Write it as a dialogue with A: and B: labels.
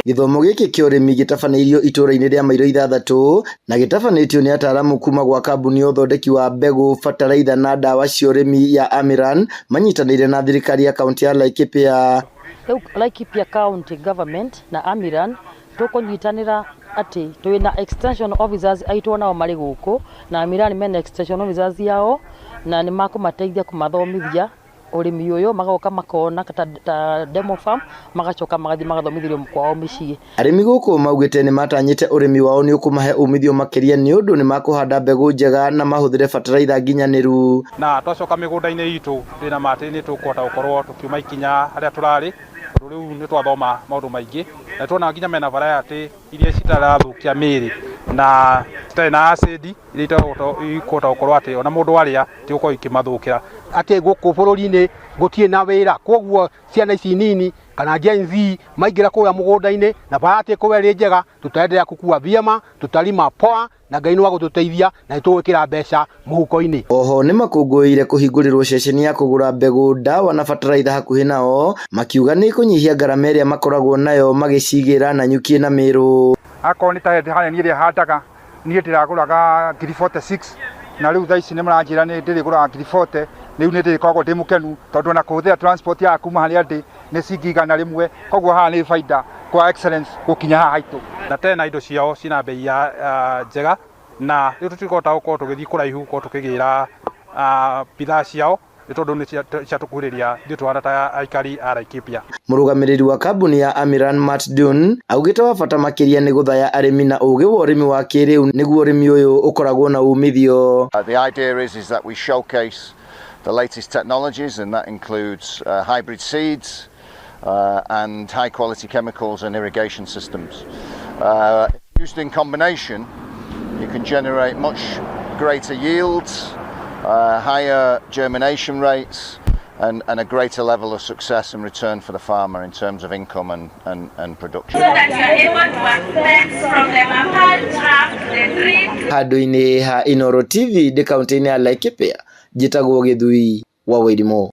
A: Githomo giki kia urimi gitabanĩirio itũra-inĩ rĩa Mairo 6 na gitabanĩtio nĩ ataaramu kuma gwa kambuni ya ũthondeki wa mbegũ, bataraitha na ndawa cia ũrĩmi ya Amiran manyitanĩire na thirikari ya kaunti ya Laikipia.
B: Laikipia County Government na Amiran tukunyitanĩra ati twina extension officers aitwo nao marĩ gũkũ na Amiran mena extension officers yao na nĩ makumateithia kumathomithia urimi uyu magoka makona ta demo farm magacoka magathi magathomithirio kwao mĩciĩ.
A: Arĩmi gũkũ maugĩte nĩ matanyĩte ũrĩmi wao nĩ ũkũmahe umithio makĩria nĩ ũndũ nĩ makũhanda mbegũ njega na mahũthĩre bataraitha nginyanĩru.
C: Na twacoka mĩgũnda-inĩ itũ twĩna matĩ nĩ tũkũhota gũkorwo tukiuma ikinya harĩa tũrarĩ. Rĩu nĩ twathoma maũndũ maingĩ na tuona nginya mena variety iria citarathũkia mĩĩrĩ na citarĩ na acid iria ikũhota gũkorwo atĩ ona mũndũ arĩa ti gũkorwo ikĩmathũkĩra.
D: Atĩ gũkũ bũrũri-inĩ gũtirĩ na wĩra, koguo ciana ici nini kana Gen Z maingĩra kũrĩa mũgũnda-inĩ na variety kũrĩa ĩrĩ njega, tũtaendelea gũkua vyema, tutalima poa na Ngai nĩ wa gũtũteithia na nĩ tũgwĩkĩra mbeca mũhuko-inĩ.
A: Oho nĩ makũngũĩire kũhingũrĩrwo ceceni ya kũgũra mbegũ, ndawa na bataraitha hakuhĩ nao, makiuga nĩ kũnyihia ngarama ĩrĩa makoragwo nayo magĩcigĩra na nyuki na Meru.
C: Akorwo nĩ ta harĩa niĩ handaga niĩ ndĩragũraga 46 na rĩu thaa ici nĩ maranjĩra nĩ ndĩrĩgũraga 40, rĩu nĩ ndĩrĩkoragwo ndĩ mũkenu tondũ na kũhũthĩra transport ya kuma harĩa ndĩ nĩ cingigana rĩmwe, koguo haha nĩ baida kwa excellence gũkinya haha haitũ. Na tena indo ciao cina bei ya njega na rĩu tũtikũhota gũkorwo tũgĩthiĩ kũraihu gũkorwo tũkĩgĩra bidhaa ciao nĩ tondũ nĩ ciatũkuhĩrĩria ithuĩ tũhana ta aikari a Laikipia.
A: Mũrũgamĩrĩri wa kambuni ya Amiran Matt Dunn augĩte wa bata makĩria nĩ gũthaya arĩmi na ũgĩ wa ũrĩmi wa kĩrĩu nĩguo ũrĩmi ũyũ ũkoragwo na umithio.
E: The idea is that we showcase the latest technologies, and that includes hybrid seeds and high quality chemicals and irrigation systems. Used in combination, you can generate much greater yields, higher germination rates and a greater level of success and return for the farmer in terms of income and production.
A: Handũ-inĩ ha Inooro TV kaunti-inĩ ya Laikipia, njĩtagwo Gĩthui wa Wairimũ.